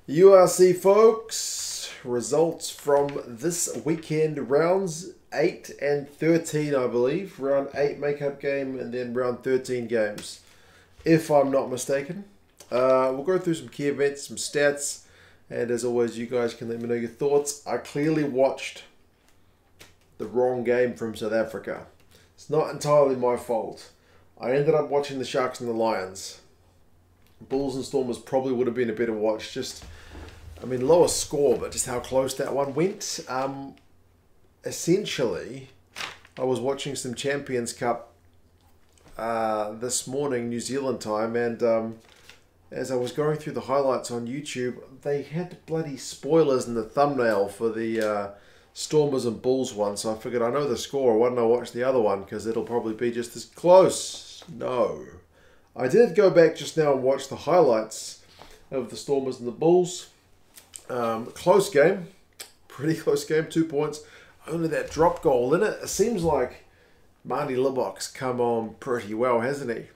URC folks, results from this weekend, rounds 8 and 13 I believe. Round 8 makeup game and then round 13 games, if I'm not mistaken. We'll go through some key events, some stats, and as always you guys can let me know your thoughts. I clearly watched the wrong game from South Africa. It's not entirely my fault. I ended up watching the Sharks and the Lions. Bulls and Stormers probably would have been a better watch. Just, I mean, lower score, but just how close that one went. Essentially, I was watching some Champions Cup this morning, New Zealand time, and as I was going through the highlights on YouTube, they had bloody spoilers in the thumbnail for the Stormers and Bulls one, so I figured I know the score. Why don't I watch the other one? Because it'll probably be just as close. No. I did go back just now and watch the highlights of the Stormers and the Bulls. Close game. Pretty close game. 2 points. Only that drop goal in it. It seems like Marty Libbok's come on pretty well, hasn't he?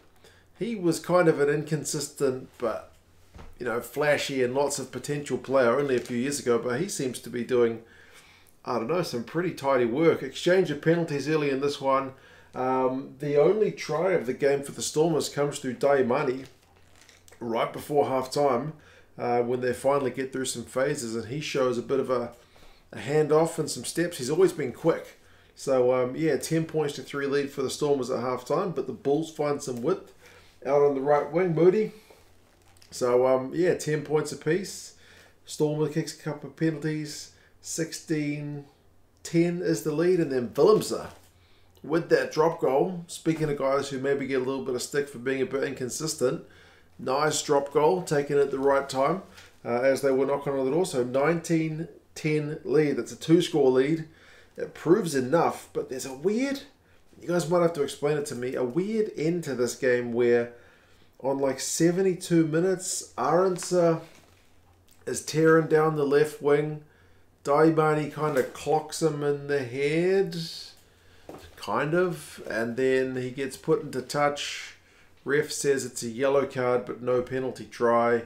He was kind of an inconsistent but, you know, flashy and lots of potential player only a few years ago, but he seems to be doing, I don't know, some pretty tidy work. Exchange of penalties early in this one. The only try of the game for the Stormers comes through Daimani right before half-time when they finally get through some phases, and he shows a bit of a handoff and some steps. He's always been quick. So, yeah, 10 points to 3 lead for the Stormers at half-time, but the Bulls find some width out on the right wing, Moody. So, yeah, 10 points apiece. Stormer kicks a couple of penalties. 16-10 is the lead, and then Willemse with that drop goal. Speaking of guys who maybe get a little bit of stick for being a bit inconsistent, nice drop goal, taken at the right time as they were knocking on the door. So 19-10 lead. That's a 2-score lead. It proves enough, but there's a weird, you guys might have to explain it to me, a weird end to this game where on like 72 minutes, Arendse is tearing down the left wing. Daimani kind of clocks him in the head, kind of, and then he gets put into touch. Ref says it's a yellow card, but no penalty try.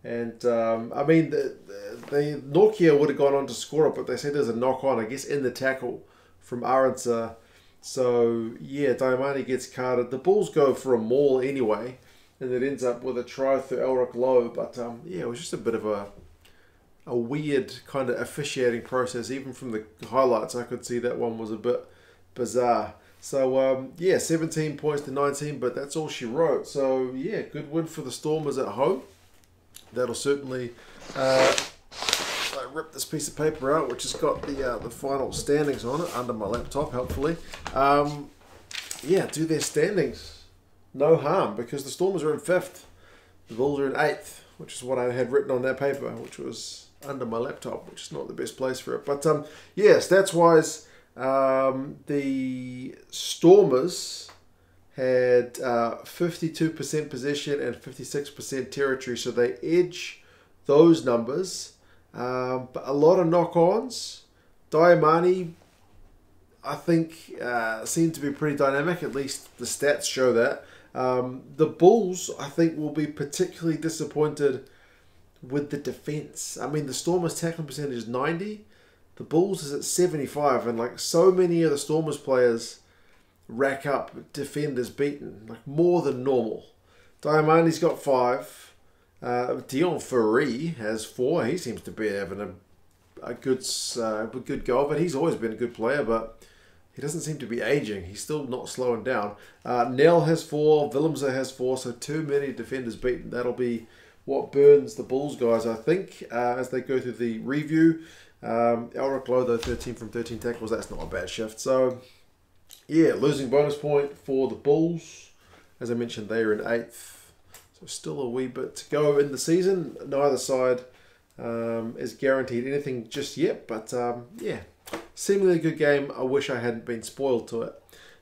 And, I mean, the Nokia would have gone on to score it, but they said there's a knock-on, I guess, in the tackle from Arendse. So, yeah, Daimani gets carded. The Bulls go for a maul anyway, and it ends up with a try through Elric Lowe. But, yeah, it was just a bit of a weird kind of officiating process. Even from the highlights, I could see that one was a bit bizarre. So, yeah, 17 points to 19, but that's all she wrote. So, yeah, good win for the Stormers at home. That'll certainly I rip this piece of paper out, which has got the final standings on it under my laptop, helpfully. Yeah, do their standings. No harm, because the Stormers are in 5th. The Bulls are in 8th, which is what I had written on that paper, which was under my laptop, which is not the best place for it. But, yeah, stats-wise, the Stormers had 52% possession and 56% territory, so they edge those numbers. But a lot of knock-ons. Daimani, I think, seemed to be pretty dynamic. At least the stats show that. The Bulls, I think, will be particularly disappointed with the defense. I mean, the Stormers' tackling percentage is 90. The Bulls is at 75. And, like, so many of the Stormers players rack up defenders beaten, like more than normal. Daimani's got 5. Dion Ferry has 4. He seems to be having a good go, but he's always been a good player, but he doesn't seem to be aging. He's still not slowing down. Nell has 4. Willemse has 4, so too many defenders beaten. That'll be what burns the Bulls guys, I think, as they go through the review. Elric Lowe, though, 13 from 13 tackles. That's not a bad shift. So, yeah, losing bonus point for the Bulls. As I mentioned, they are in 8th. So still a wee bit to go in the season. Neither side is guaranteed anything just yet. But, yeah, seemingly a good game. I wish I hadn't been spoiled to it.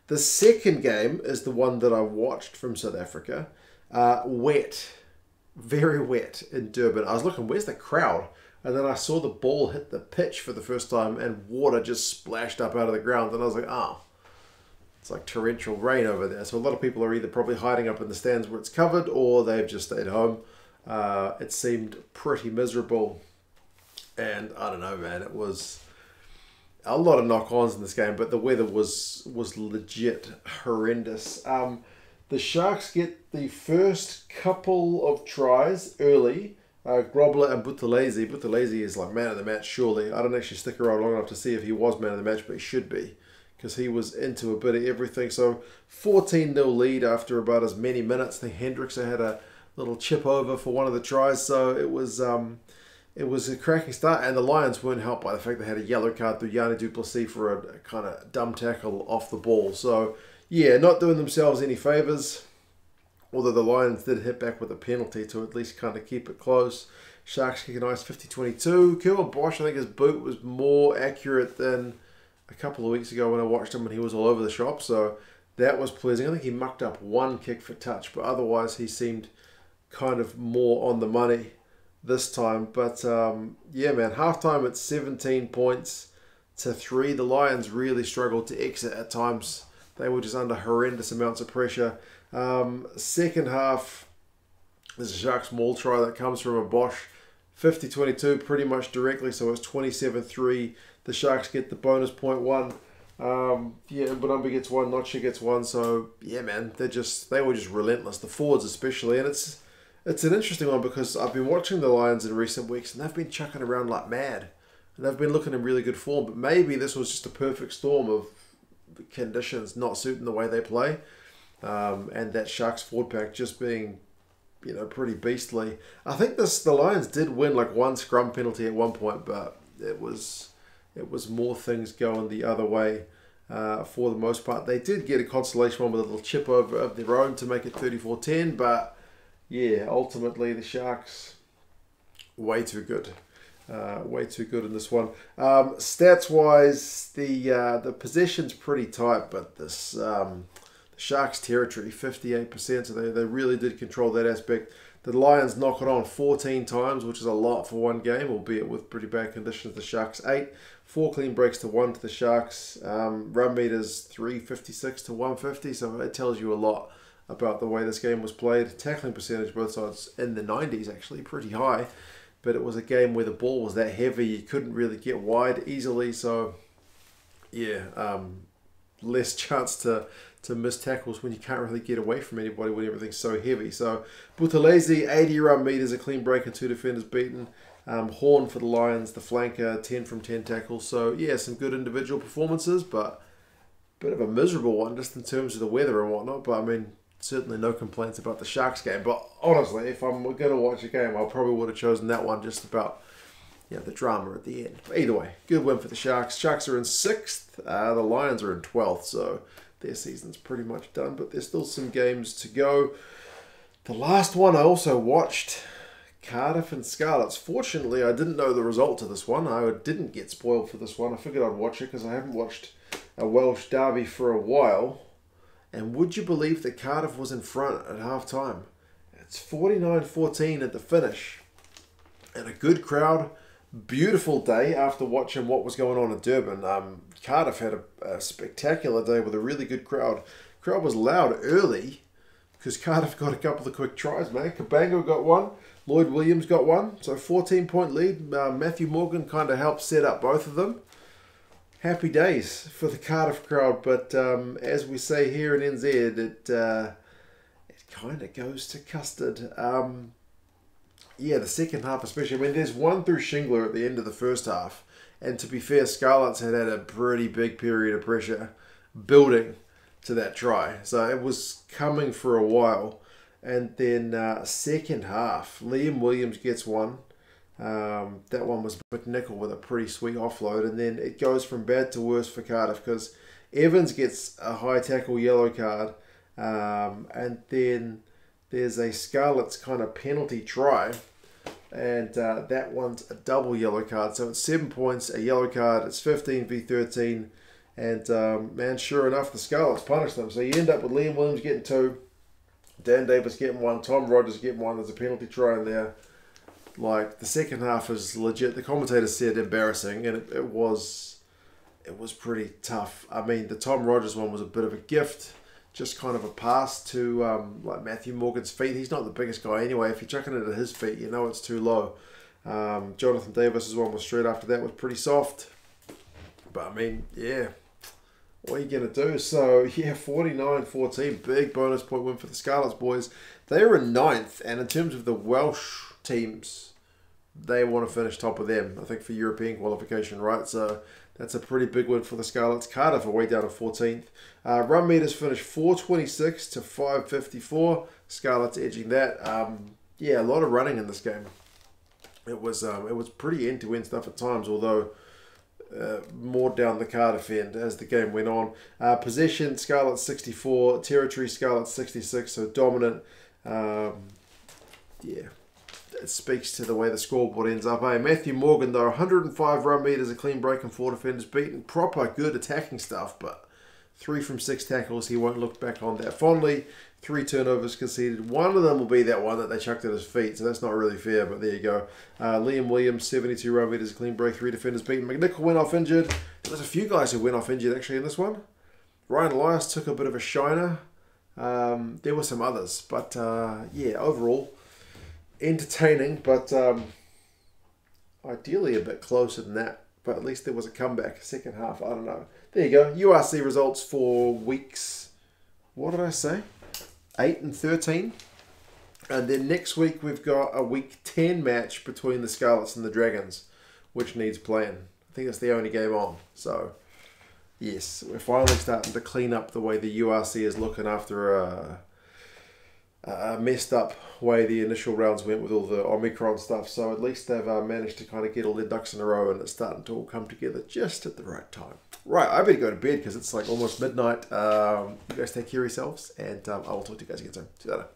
The second game is the one that I watched from South Africa. Wet. Very wet in Durban. I was looking, where's the crowd? And then I saw the ball hit the pitch for the first time and water just splashed up out of the ground. And I was like, oh, it's like torrential rain over there. So a lot of people are either probably hiding up in the stands where it's covered or they've just stayed home. It seemed pretty miserable. And I don't know, man, it was a lot of knock-ons in this game, but the weather was legit horrendous. The Sharks get the first couple of tries early. Grobler and Buthelezi. Buthelezi is like man of the match, surely. I don't actually stick around long enough to see if he was man of the match, but he should be, because he was into a bit of everything. So 14-0 lead after about as many minutes. I think Hendrickson had a little chip over for one of the tries, so it was a cracking start, and the Lions weren't helped by the fact they had a yellow card through Yanni Duplessis for a kind of dumb tackle off the ball. So, yeah, not doing themselves any favours, although the Lions did hit back with a penalty to at least kind of keep it close. Sharks kick a nice 50-22. Kevin Bosch, I think his boot was more accurate than a couple of weeks ago when I watched him and he was all over the shop, so that was pleasing. I think he mucked up one kick for touch, but otherwise he seemed kind of more on the money this time. But yeah, man, halftime at 17 points to 3. The Lions really struggled to exit at times. They were just under horrendous amounts of pressure. Second half, there's a Sharks maul try that comes from a Bosch. 50-22 pretty much directly, so it's 27-3. The Sharks get the bonus point 1. Yeah, Mbonambi gets 1, Notcher gets 1. So yeah, man, they were just relentless. The forwards especially, and it's an interesting one because I've been watching the Lions in recent weeks and they've been chucking around like mad. And they've been looking in really good form, but maybe this was just a perfect storm of conditions not suiting the way they play, and that Sharks forward pack just being, pretty beastly. I think the Lions did win like one scrum penalty at one point, but it was more things going the other way for the most part. They did get a consolation one with a little chip over of their own to make it 34-10, but yeah, ultimately the Sharks way too good. Way too good in this one. Stats wise, the possession's pretty tight, but this the Sharks territory 58%, so they really did control that aspect. The Lions knock it on 14 times, which is a lot for one game, albeit with pretty bad conditions. The Sharks 8, 4 clean breaks to 1 to the Sharks. Run meters 356 to 150, so it tells you a lot about the way this game was played. Tackling percentage both sides in the 90s, actually pretty high, but it was a game where the ball was that heavy you couldn't really get wide easily, so yeah, less chance to miss tackles when you can't really get away from anybody when everything's so heavy. So Buthelezi, 80 run meters, a clean break and 2 defenders beaten. Horn for the Lions, the flanker, 10 from 10 tackles. So yeah, some good individual performances, but a bit of a miserable one just in terms of the weather and whatnot. But I mean, certainly no complaints about the Sharks game. But honestly, if I'm going to watch a game, I probably would have chosen that one just about the drama at the end. But either way, good win for the Sharks. Sharks are in 6th. The Lions are in 12th. So their season's pretty much done. But there's still some games to go. The last one I also watched, Cardiff and Scarlets. Fortunately, I didn't know the result to this one. I didn't get spoiled for this one. I figured I'd watch it because I haven't watched a Welsh derby for a while. And would you believe that Cardiff was in front at half-time? It's 49-14 at the finish. And a good crowd. Beautiful day after watching what was going on in Durban. Cardiff had a spectacular day with a really good crowd. Crowd was loud early because Cardiff got a couple of quick tries, man. Cabango got one. Lloyd Williams got one. So 14-point lead. Matthew Morgan kind of helped set up both of them. Happy days for the Cardiff crowd, but as we say here in NZ, it kind of goes to custard. Yeah, the second half especially. I mean, there's one through Shingler at the end of the first half, and to be fair, Scarlets had a pretty big period of pressure building to that try, so it was coming for a while. And then second half, Liam Williams gets one. That one was McNichol with a pretty sweet offload, and then it goes from bad to worse for Cardiff because Evans gets a high tackle yellow card, and then there's a Scarlets kind of penalty try, and that one's a double yellow card, so it's 7 points, a yellow card, it's 15v13, and man, sure enough, the Scarlets punish them, so you end up with Liam Williams getting 2, Dan Davis getting 1, Tom Rogers getting 1, there's a penalty try in there. Like, the second half is legit. The commentator said embarrassing, and it was pretty tough. I mean, the Tom Rogers one was a bit of a gift just kind of a pass to like Matthew Morgan's feet. He's not the biggest guy anyway. If you're chucking it at his feet, you know it's too low. Jonathan Davis's one was straight after that was pretty soft. But I mean, yeah, what are you going to do? So yeah, 49-14, big bonus point win for the Scarlets boys. They were in 9th, and in terms of the Welsh teams, they want to finish top of them, I think, for European qualification, right? So that's a pretty big win for the Scarlets. Cardiff are way down to 14th. Run meters finished 426 to 554. Scarlets edging that. Yeah, a lot of running in this game. It was pretty end-to-end stuff at times, although more down the Cardiff end as the game went on. Possession, Scarlets 64. Territory, Scarlets 66. So dominant. Yeah. It speaks to the way the scoreboard ends up. Matthew Morgan, though, 105 run meters, a clean break and 4 defenders beaten. Proper good attacking stuff, but 3 from 6 tackles. He won't look back on that fondly. 3 turnovers conceded. One of them will be that one that they chucked at his feet, so that's not really fair, but there you go. Liam Williams, 72 run meters, a clean break, 3 defenders beaten. McNichol went off injured. There was a few guys who went off injured, actually, in this one. Ryan Elias took a bit of a shiner. There were some others, but yeah, overall, entertaining, but ideally a bit closer than that. But at least there was a comeback, second half. I don't know. There you go. URC results for weeks, what did I say? 8 and 13. And then next week we've got a week 10 match between the Scarlets and the Dragons, which needs playing. I think that's the only game on. So, yes, we're finally starting to clean up the way the URC is looking after a messed up way the initial rounds went with all the Omicron stuff. So at least they've managed to kind of get all their ducks in a row, and it's starting to all come together just at the right time. Right, I better go to bed because it's like almost midnight. You guys take care of yourselves, and I will talk to you guys again soon. See you later.